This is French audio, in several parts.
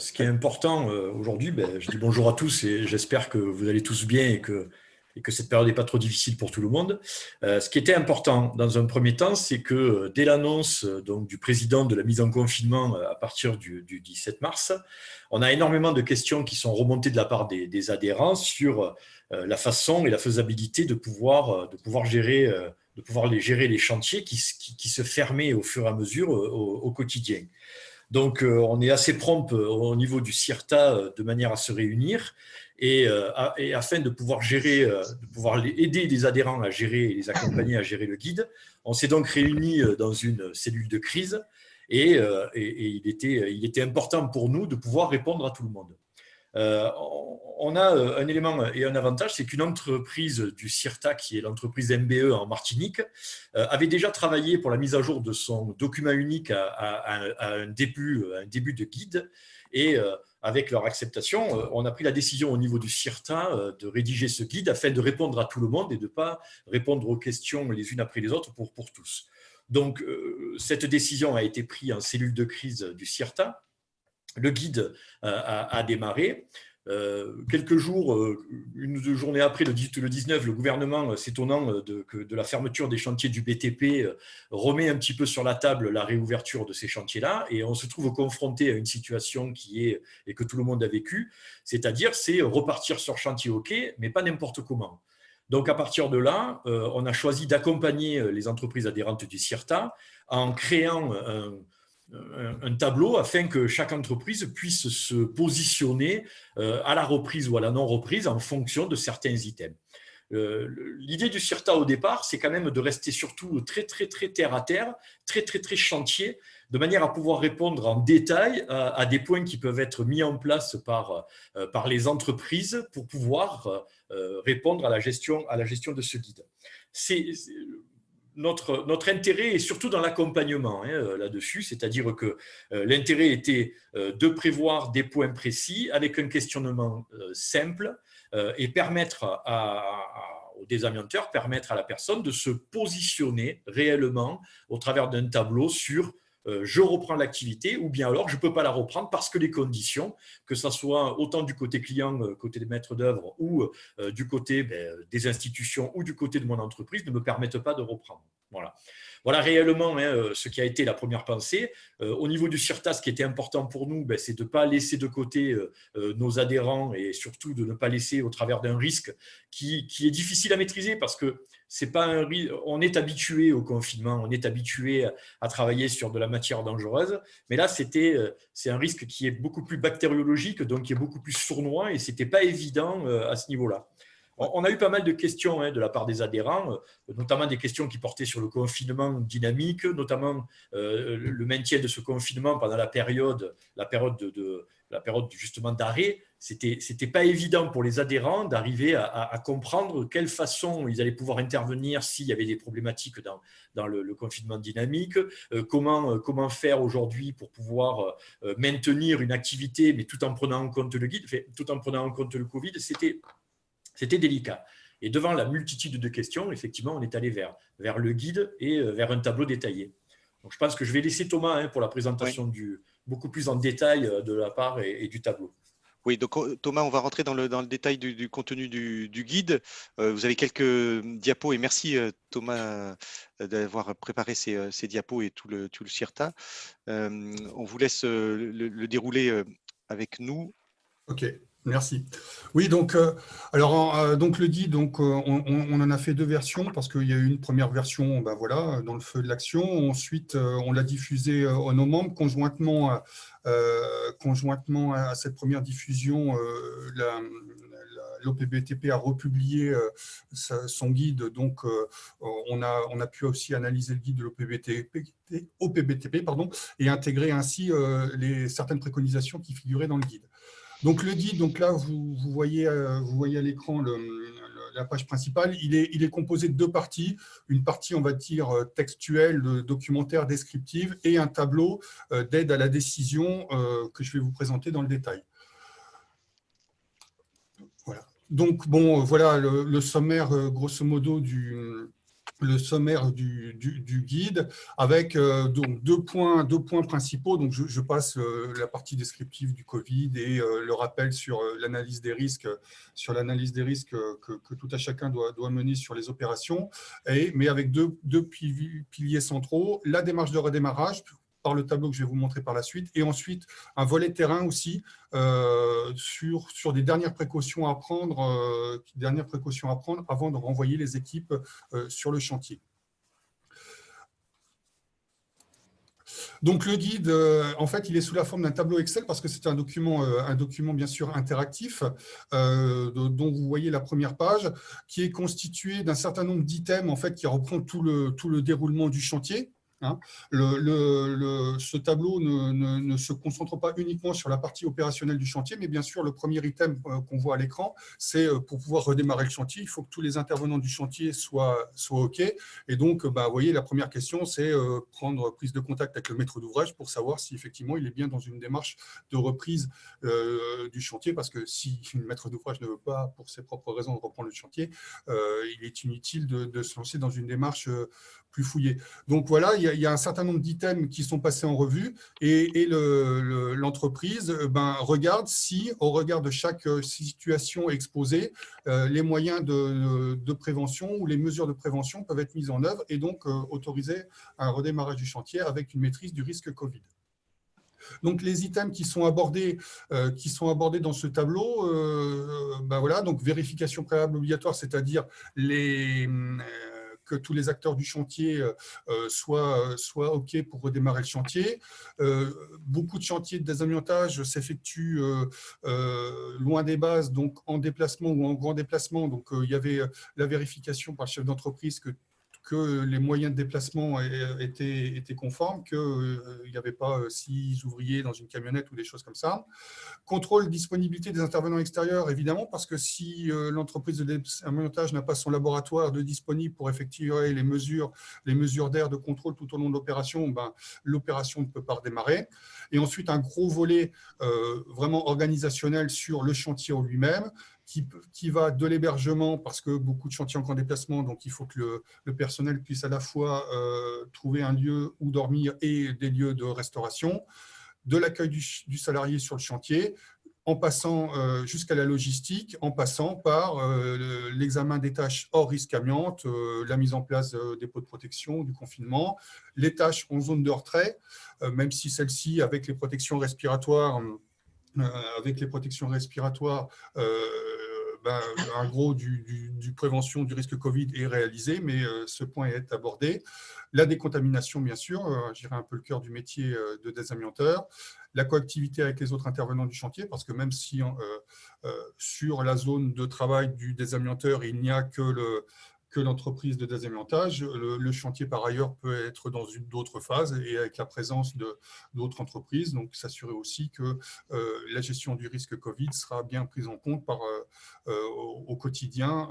ce qui est important aujourd'hui, je dis bonjour à tous et j'espère que vous allez tous bien et que cette période n'est pas trop difficile pour tout le monde. Ce qui était important dans un premier temps, c'est que dès l'annonce donc, du président de la mise en confinement à partir du 17 mars, on a énormément de questions qui sont remontées de la part des adhérents sur la façon et la faisabilité de pouvoir gérer les chantiers qui se fermaient au fur et à mesure au quotidien. Donc, on est assez prompt au niveau du CIRTA de manière à se réunir et afin de pouvoir aider les adhérents à gérer et les accompagner à gérer le guide. On s'est donc réunis dans une cellule de crise et il était important pour nous de pouvoir répondre à tout le monde. On a un élément et un avantage, c'est qu'une entreprise du CIRTA, qui est l'entreprise MBE en Martinique, avait déjà travaillé pour la mise à jour de son document unique à un début de guide. Et avec leur acceptation, on a pris la décision au niveau du CIRTA de rédiger ce guide afin de répondre à tout le monde et de ne pas répondre aux questions les unes après les autres pour tous. Donc, cette décision a été prise en cellule de crise du CIRTA. Le guide a démarré. Quelques jours, une ou deux journées après, le 19, le gouvernement, s'étonnant de la fermeture des chantiers du BTP, remet un petit peu sur la table la réouverture de ces chantiers-là, et on se trouve confronté à une situation et que tout le monde a vécu, c'est-à-dire c'est repartir sur chantier OK, mais pas n'importe comment. Donc, à partir de là, on a choisi d'accompagner les entreprises adhérentes du CIRTA en créant un tableau afin que chaque entreprise puisse se positionner à la reprise ou à la non-reprise en fonction de certains items. L'idée du CIRTA au départ, c'est quand même de rester surtout très terre à terre, très chantier, de manière à pouvoir répondre en détail à des points qui peuvent être mis en place par les entreprises pour pouvoir répondre à la gestion de ce guide. Notre intérêt est surtout dans l'accompagnement là-dessus, c'est-à-dire que l'intérêt était de prévoir des points précis avec un questionnement simple et permettre aux désamianteurs, permettre à la personne de se positionner réellement au travers d'un tableau sur je reprends l'activité ou bien alors je ne peux pas la reprendre parce que les conditions, que ce soit autant du côté client, côté des maîtres d'œuvre ou du côté des institutions ou du côté de mon entreprise ne me permettent pas de reprendre. Voilà réellement ce qui a été la première pensée. Au niveau du CIRTA, ce qui était important pour nous, c'est de ne pas laisser de côté nos adhérents et surtout de ne pas laisser au travers d'un risque qui est difficile à maîtriser parce que c'est pas on est habitué au confinement, on est habitué à travailler sur de la matière dangereuse, mais là c'est un risque qui est beaucoup plus bactériologique, donc qui est beaucoup plus sournois et c'était pas évident à ce niveau-là. On a eu pas mal de questions de la part des adhérents, notamment des questions qui portaient sur le confinement dynamique, notamment le maintien de ce confinement pendant la période justement d'arrêt. C'était pas évident pour les adhérents d'arriver à comprendre quelle façon ils allaient pouvoir intervenir s'il y avait des problématiques dans le confinement dynamique, comment faire aujourd'hui pour pouvoir maintenir une activité, mais tout en prenant en compte le guide, tout en prenant en compte le Covid, c'était délicat. Et devant la multitude de questions, effectivement, on est allé vers le guide et vers un tableau détaillé. Donc, je pense que je vais laisser Thomas pour la présentation beaucoup plus en détail de la part et du tableau. Oui, donc Thomas, on va rentrer dans le détail du contenu du guide. Vous avez quelques diapos et merci Thomas d'avoir préparé ces diapos et tout le CIRTA. On vous laisse le dérouler avec nous. Ok, merci. Oui, donc, donc le guide, donc, on en a fait deux versions parce qu'il y a eu une première version voilà, dans le feu de l'action. Ensuite, on l'a diffusé à nos membres conjointement à cette première diffusion. L'OPBTP a republié son guide, donc on a pu aussi analyser le guide de l'OPBTP et intégrer ainsi certaines préconisations qui figuraient dans le guide. Donc le guide, donc là vous voyez à l'écran la page principale, il est composé de deux parties, une partie on va dire textuelle, documentaire, descriptive et un tableau d'aide à la décision que je vais vous présenter dans le détail. Voilà. Donc bon, voilà le sommaire grosso modo le sommaire du guide avec donc deux points principaux. Donc, je passe la partie descriptive du Covid et le rappel sur l'analyse des risques, que tout à chacun doit mener sur les opérations, mais avec deux piliers centraux, la démarche de redémarrage par le tableau que je vais vous montrer par la suite, et ensuite un volet terrain aussi sur des dernières précautions à prendre avant de renvoyer les équipes sur le chantier. Donc le guide, en fait, il est sous la forme d'un tableau Excel parce que c'est un document bien sûr interactif dont vous voyez la première page, qui est constitué d'un certain nombre d'items en fait qui reprend tout le déroulement du chantier. Ce tableau ne se concentre pas uniquement sur la partie opérationnelle du chantier, mais bien sûr, le premier item qu'on voit à l'écran, c'est pour pouvoir redémarrer le chantier, il faut que tous les intervenants du chantier soient OK. Et donc, vous voyez, la première question, c'est prendre prise de contact avec le maître d'ouvrage pour savoir si effectivement il est bien dans une démarche de reprise du chantier, parce que si le maître d'ouvrage ne veut pas, pour ses propres raisons, reprendre le chantier, il est inutile de se lancer dans une démarche plus fouillée. Donc voilà, il y a un certain nombre d'items qui sont passés en revue et l'entreprise regarde si, au regard de chaque situation exposée, les moyens de prévention ou les mesures de prévention peuvent être mises en œuvre et donc autoriser un redémarrage du chantier avec une maîtrise du risque Covid. Donc, les items qui sont abordés dans ce tableau, voilà, donc vérification préalable obligatoire, c'est-à-dire que tous les acteurs du chantier soient OK pour redémarrer le chantier. Beaucoup de chantiers de désamiantage s'effectuent loin des bases, donc en déplacement ou en grand déplacement. Donc, il y avait la vérification par le chef d'entreprise que les moyens de déplacement étaient conformes, qu'il n'y avait pas 6 ouvriers dans une camionnette ou des choses comme ça. Contrôle disponibilité des intervenants extérieurs, évidemment, parce que si l'entreprise de désamiantage n'a pas son laboratoire de disponible pour effectuer les mesures d'air de contrôle tout au long de l'opération, l'opération ne peut pas redémarrer. Et ensuite, un gros volet vraiment organisationnel sur le chantier en lui-même, qui va de l'hébergement, parce que beaucoup de chantiers en grand déplacement, donc il faut que le personnel puisse à la fois trouver un lieu où dormir et des lieux de restauration, de l'accueil du salarié sur le chantier, en passant jusqu'à la logistique, en passant par l'examen des tâches hors risque amiante, la mise en place des pots de protection, du confinement, les tâches en zone de retrait, même si celles-ci, avec les protections respiratoires, un gros du prévention du risque Covid est réalisé, mais ce point est abordé. La décontamination, bien sûr, je dirais un peu le cœur du métier de désamianteur. La coactivité avec les autres intervenants du chantier, parce que même si sur la zone de travail du désamianteur, il n'y a que l'entreprise de désamiantage, le chantier, par ailleurs, peut être dans d'autres phases et avec la présence d'autres entreprises. Donc, s'assurer aussi que la gestion du risque Covid sera bien prise en compte au quotidien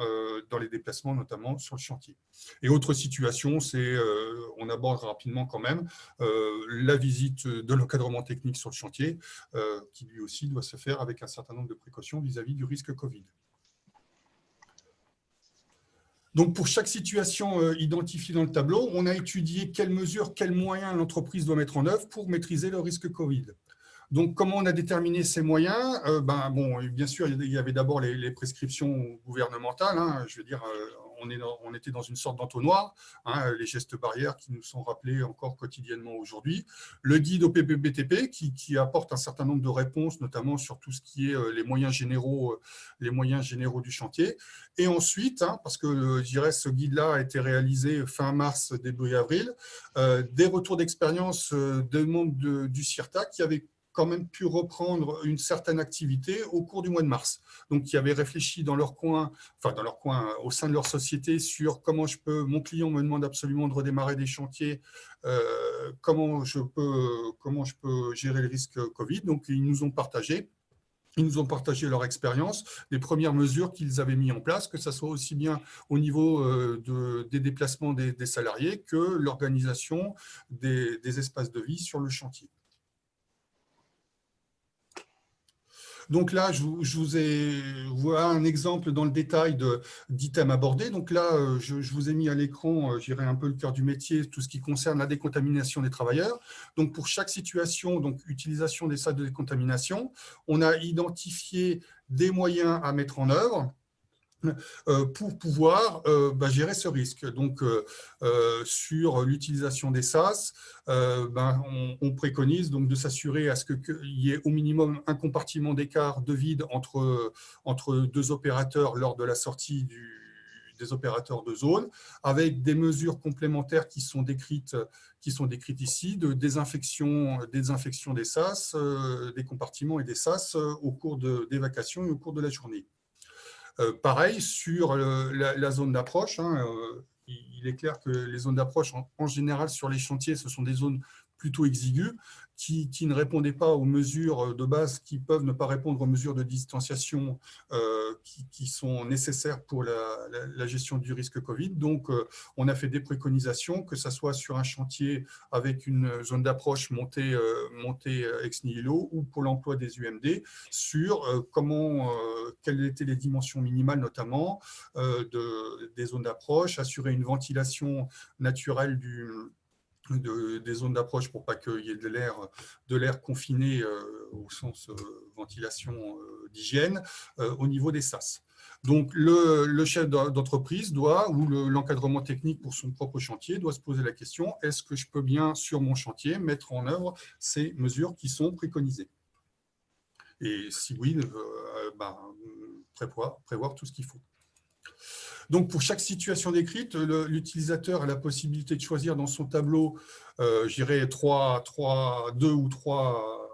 dans les déplacements, notamment sur le chantier. Et autre situation, on aborde rapidement quand même la visite de l'encadrement technique sur le chantier, qui lui aussi doit se faire avec un certain nombre de précautions vis-à-vis du risque Covid. Donc, pour chaque situation identifiée dans le tableau, on a étudié quelles mesures, quels moyens l'entreprise doit mettre en œuvre pour maîtriser le risque Covid. Donc, comment on a déterminé ces moyens ? Bien sûr, il y avait d'abord les prescriptions gouvernementales. Je veux dire, on était dans une sorte d'entonnoir, les gestes barrières qui nous sont rappelés encore quotidiennement aujourd'hui. Le guide au PBTP qui apporte un certain nombre de réponses, notamment sur tout ce qui est les moyens généraux du chantier. Et ensuite, parce que je dirais ce guide-là a été réalisé fin mars, début avril, des retours d'expérience des membres du CIRTA qui avaient quand même pu reprendre une certaine activité au cours du mois de mars. Donc, qui avaient réfléchi dans leur coin, au sein de leur société, sur comment mon client me demande absolument de redémarrer des chantiers, comment je peux gérer le risque Covid. Donc, ils nous ont partagé leur expérience, les premières mesures qu'ils avaient mises en place, que ce soit aussi bien au niveau des déplacements des salariés que l'organisation des espaces de vie sur le chantier. Donc là, voilà un exemple dans le détail d'items abordés. Donc là, je vous ai mis à l'écran, j'irai un peu le cœur du métier, tout ce qui concerne la décontamination des travailleurs. Donc pour chaque situation, donc utilisation des salles de décontamination, on a identifié des moyens à mettre en œuvre pour pouvoir gérer ce risque. Donc, sur l'utilisation des SAS, on préconise donc de s'assurer à ce qu'il y ait au minimum un compartiment d'écart de vide entre deux opérateurs lors de la sortie des opérateurs de zone, avec des mesures complémentaires qui sont décrites ici, de désinfection des SAS, des compartiments et des SAS au cours d'évacuation et au cours de la journée. Pareil, sur la zone d'approche, il est clair que les zones d'approche, en général, sur les chantiers, ce sont des zones plutôt exiguës qui ne répondaient pas aux mesures de base, qui peuvent ne pas répondre aux mesures de distanciation qui sont nécessaires pour la gestion du risque Covid. Donc, on a fait des préconisations, que ce soit sur un chantier avec une zone d'approche montée ex nihilo ou pour l'emploi des UMD, sur quelles étaient les dimensions minimales notamment des zones d'approche, assurer une ventilation naturelle des zones d'approche pour pas qu'il y ait de l'air confiné au sens ventilation d'hygiène au niveau des SAS. Donc, le chef d'entreprise doit, ou l'encadrement technique pour son propre chantier, doit se poser la question, est-ce que je peux bien, sur mon chantier, mettre en œuvre ces mesures qui sont préconisées? Et si oui, prévoir tout ce qu'il faut. Donc, pour chaque situation décrite, l'utilisateur a la possibilité de choisir dans son tableau, j'irai deux ou trois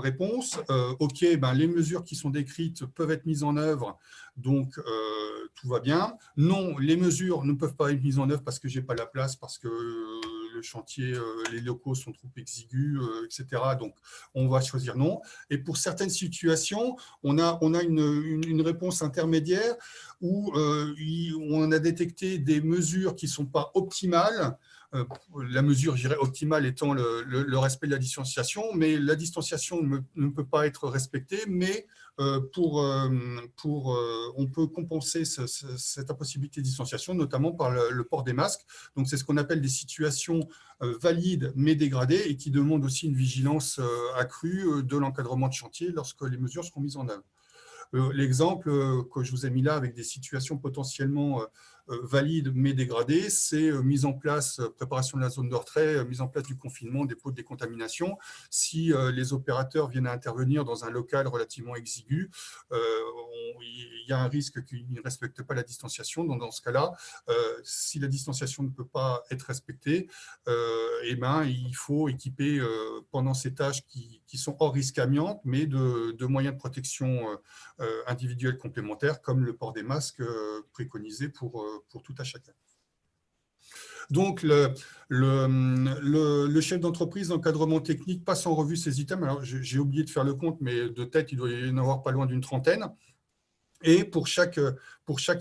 réponses. OK, les mesures qui sont décrites peuvent être mises en œuvre, donc tout va bien. Non, les mesures ne peuvent pas être mises en œuvre parce que je n'ai pas la place, parce que le chantier, les locaux sont trop exigus, etc. Donc, on va choisir non. Et pour certaines situations, on a une réponse intermédiaire où on a détecté des mesures qui ne sont pas optimales. La mesure, je dirais, optimale étant le respect de la distanciation, mais la distanciation ne peut pas être respectée, mais on peut compenser cette impossibilité de distanciation, notamment par le port des masques. Donc, c'est ce qu'on appelle des situations valides mais dégradées et qui demandent aussi une vigilance accrue de l'encadrement de chantier lorsque les mesures seront mises en œuvre. L'exemple que je vous ai mis là avec des situations potentiellement valides mais dégradées, c'est mise en place, préparation de la zone de retrait, mise en place du confinement, des pots de décontamination. Si les opérateurs viennent à intervenir dans un local relativement exigu, il y a un risque qu'ils ne respectent pas la distanciation. Donc, dans ce cas-là, si la distanciation ne peut pas être respectée, il faut équiper pendant ces tâches qui sont hors risque amiante, mais de moyens de protection individuels complémentaires, comme le port des masques préconisé pour tout à chacun. Donc, le chef d'entreprise d'encadrement technique passe en revue ces items. Alors, j'ai oublié de faire le compte, mais de tête, il doit y en avoir pas loin d'une trentaine. Et pour chaque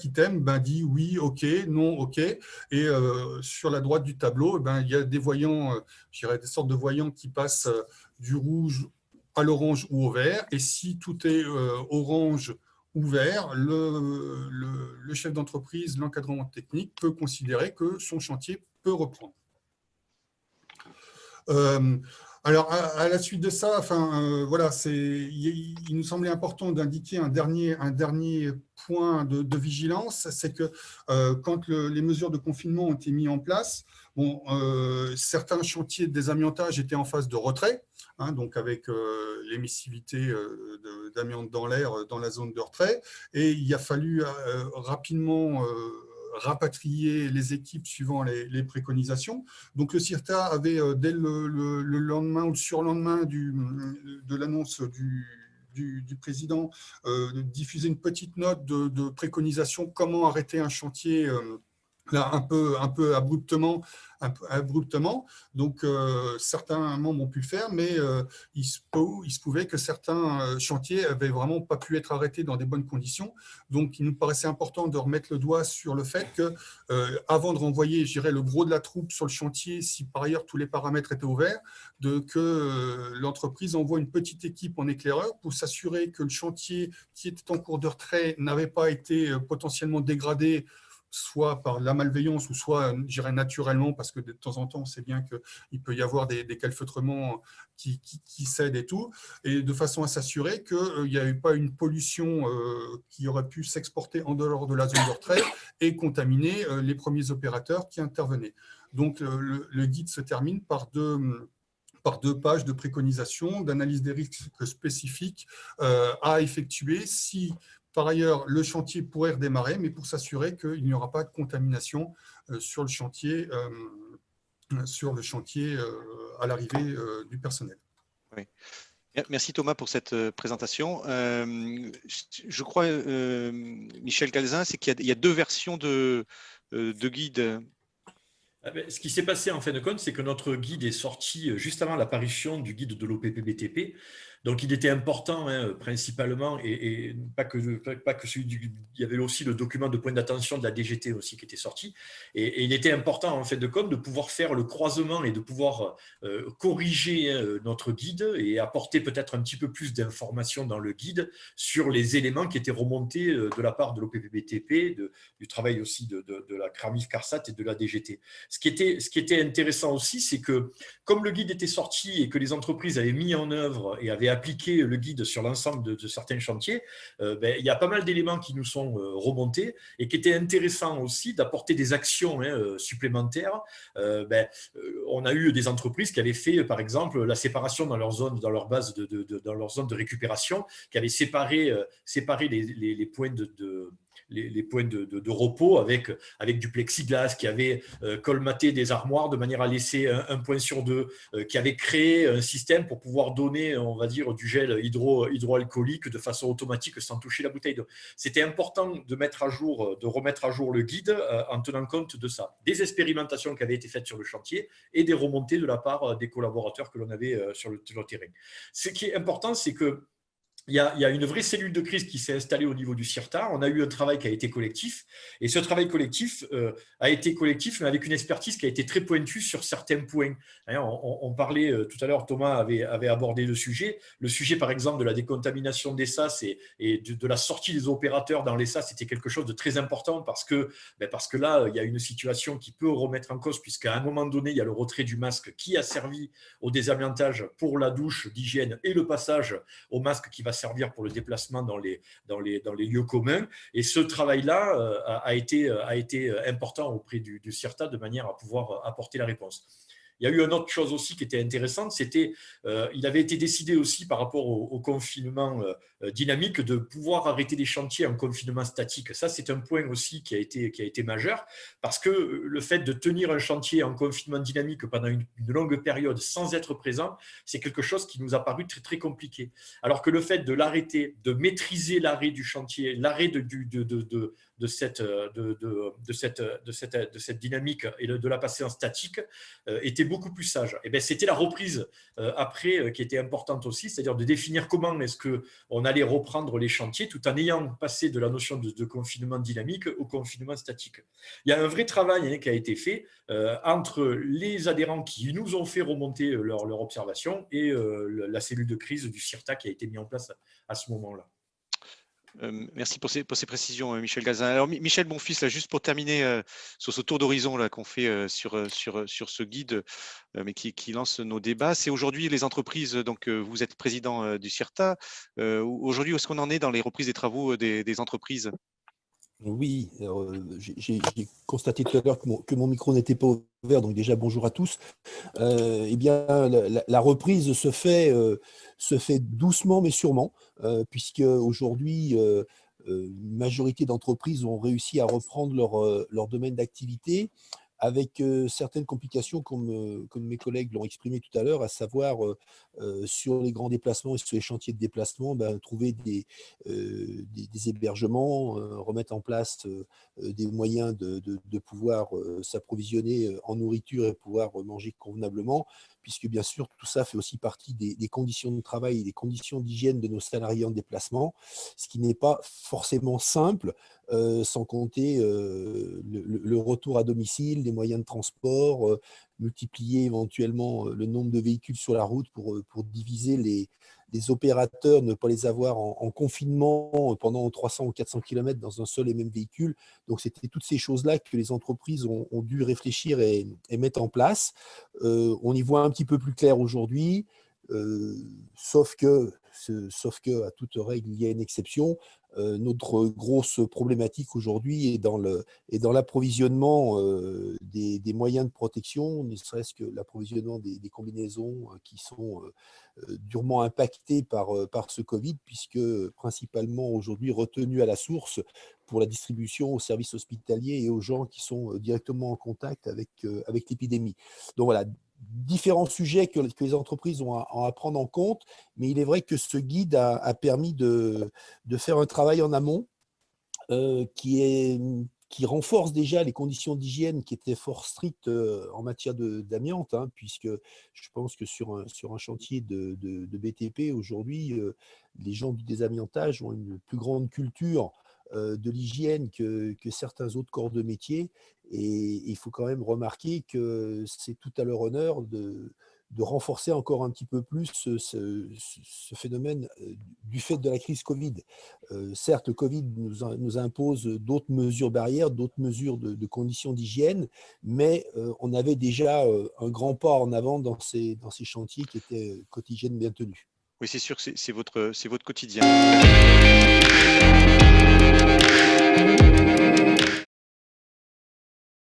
item, dit oui, OK, non, OK. Et sur la droite du tableau, il y a des voyants, je dirais des sortes de voyants qui passent du rouge à l'orange ou au vert. Et si tout est orange ou vert, le chef d'entreprise, l'encadrement technique peut considérer que son chantier peut reprendre. Alors, à la suite de ça, voilà, il nous semblait important d'indiquer un dernier point de vigilance, c'est que quand les mesures de confinement ont été mises en place, certains chantiers de désamiantage étaient en phase de retrait, donc avec l'émissivité d'amiante dans l'air dans la zone de retrait, et il a fallu rapidement rapatrier les équipes suivant les préconisations. Donc, le CIRTA avait, dès le lendemain ou le surlendemain de l'annonce du président, diffusé une petite note de préconisation comment arrêter un chantier là, un peu abruptement. Donc, certains membres ont pu le faire, mais il se pouvait que certains chantiers n'avaient vraiment pas pu être arrêtés dans des bonnes conditions. Donc, il nous paraissait important de remettre le doigt sur le fait que, avant de renvoyer, je dirais, le gros de la troupe sur le chantier, si par ailleurs tous les paramètres étaient ouverts, que l'entreprise envoie une petite équipe en éclaireur pour s'assurer que le chantier qui était en cours de retrait n'avait pas été potentiellement dégradé, soit par la malveillance ou soit, je dirais, naturellement, parce que de temps en temps, on sait bien qu'il peut y avoir des calfeutrements qui cèdent et tout, et de façon à s'assurer qu'il n'y avait pas une pollution qui aurait pu s'exporter en dehors de la zone de retrait et contaminer les premiers opérateurs qui intervenaient. Donc, le guide se termine par deux pages de préconisation, d'analyse des risques spécifiques à effectuer si, par ailleurs, le chantier pourrait redémarrer, mais pour s'assurer qu'il n'y aura pas de contamination sur le chantier à l'arrivée du personnel. Oui. Merci Thomas pour cette présentation. Je crois, Michel Galzin, c'est qu'il y a deux versions de guide. Ce qui s'est passé en fin de compte, c'est que notre guide est sorti juste avant l'apparition du guide de l'OPPBTP. Donc, il était important, principalement, et pas que celui il y avait aussi le document de point d'attention de la DGT aussi qui était sorti. Et il était important, en fin de compte, de pouvoir faire le croisement et de pouvoir corriger notre guide et apporter peut-être un petit peu plus d'informations dans le guide sur les éléments qui étaient remontés de la part de l'OPPBTP, du travail aussi de la CRAMIF CARSAT et de la DGT. Ce qui était intéressant aussi, c'est que comme le guide était sorti et que les entreprises avaient mis en œuvre et avaient appliqué le guide sur l'ensemble de certains chantiers, il y a pas mal d'éléments qui nous sont remontés et qui étaient intéressants aussi d'apporter des actions supplémentaires. On a eu des entreprises qui avaient fait, par exemple, la séparation dans leur zone, dans leur base, dans leur zone de récupération, qui avaient séparé les points les points de repos avec du plexiglas, qui avait colmaté des armoires de manière à laisser un point sur deux, qui avait créé un système pour pouvoir donner, on va dire, du gel hydroalcoolique de façon automatique sans toucher la bouteille d'eau. C'était important de remettre à jour le guide en tenant compte de ça. Des expérimentations qui avaient été faites sur le chantier et des remontées de la part des collaborateurs que l'on avait sur le terrain. Ce qui est important, c'est que il y a une vraie cellule de crise qui s'est installée au niveau du CIRTA. On a eu un travail qui a été collectif. Et ce travail collectif a été collectif, mais avec une expertise qui a été très pointue sur certains points. On parlait tout à l'heure, Thomas avait abordé le sujet. Le sujet, par exemple, de la décontamination des SAS et de la sortie des opérateurs dans les SAS, c'était quelque chose de très important parce que là, il y a une situation qui peut remettre en cause, puisqu'à un moment donné, il y a le retrait du masque qui a servi au désamiantage pour la douche d'hygiène et le passage au masque qui va servir pour le déplacement dans les lieux communs. Et ce travail-là a été important auprès du CIRTA de manière à pouvoir apporter la réponse. Il y a eu une autre chose aussi qui était intéressante, c'était il avait été décidé aussi par rapport au confinement dynamique de pouvoir arrêter les chantiers en confinement statique. Ça, c'est un point aussi qui a été majeur, parce que le fait de tenir un chantier en confinement dynamique pendant une longue période sans être présent, c'est quelque chose qui nous a paru très, très compliqué. Alors que le fait de l'arrêter, de maîtriser l'arrêt du chantier, l'arrêt de cette dynamique et de la passer en statique était beaucoup plus sage. Et c'était la reprise après qui était importante aussi, c'est-à-dire de définir comment est-ce qu'on allait reprendre les chantiers tout en ayant passé de la notion de confinement dynamique au confinement statique. Il y a un vrai travail qui a été fait entre les adhérents qui nous ont fait remonter leur observation et la cellule de crise du CIRTA qui a été mise en place à ce moment-là. Merci pour ces précisions, Michel Galzin. Alors, Michel Bonfils, là, juste pour terminer sur ce tour d'horizon qu'on fait sur ce guide, mais qui lance nos débats, c'est aujourd'hui les entreprises, donc vous êtes président du CIRTA. Aujourd'hui, où est-ce qu'on en est dans les reprises des travaux des entreprises ? Oui, j'ai constaté tout à l'heure que mon micro n'était pas ouvert, donc déjà bonjour à tous. Eh bien, la reprise se fait doucement mais sûrement, puisque aujourd'hui, une majorité d'entreprises ont réussi à reprendre leur domaine d'activité avec certaines complications comme mes collègues l'ont exprimé tout à l'heure, à savoir sur les grands déplacements et sur les chantiers de déplacement, trouver des hébergements, remettre en place des moyens de pouvoir s'approvisionner en nourriture et pouvoir manger convenablement, puisque bien sûr tout ça fait aussi partie des conditions de travail et des conditions d'hygiène de nos salariés en déplacement, ce qui n'est pas forcément simple, sans compter le retour à domicile, les moyens de transport, multiplier éventuellement le nombre de véhicules sur la route pour diviser les opérateurs, ne pas les avoir en confinement pendant 300 ou 400 km dans un seul et même véhicule. Donc, c'était toutes ces choses-là que les entreprises ont dû réfléchir et mettre en place. On y voit un petit peu plus clair aujourd'hui, sauf que, à toute règle, il y a une exception. Notre grosse problématique aujourd'hui est dans l'approvisionnement des moyens de protection, ne serait-ce que l'approvisionnement des combinaisons qui sont durement impactées par ce Covid, puisque principalement aujourd'hui retenues à la source pour la distribution aux services hospitaliers et aux gens qui sont directement en contact avec l'épidémie. Donc voilà, différents sujets que les entreprises ont à prendre en compte, mais il est vrai que ce guide a permis de faire un travail en amont qui renforce déjà les conditions d'hygiène qui étaient fort strictes en matière d'amiante, puisque je pense que sur un chantier de BTP aujourd'hui, les gens du désamiantage ont une plus grande culture de l'hygiène que certains autres corps de métier. Et il faut quand même remarquer que c'est tout à leur honneur de renforcer encore un petit peu plus ce phénomène du fait de la crise Covid. Certes, le Covid nous impose d'autres mesures barrières, d'autres mesures de conditions d'hygiène, mais on avait déjà un grand pas en avant dans ces chantiers qui étaient quotidiennes bien tenus. Oui, c'est sûr que c'est votre quotidien.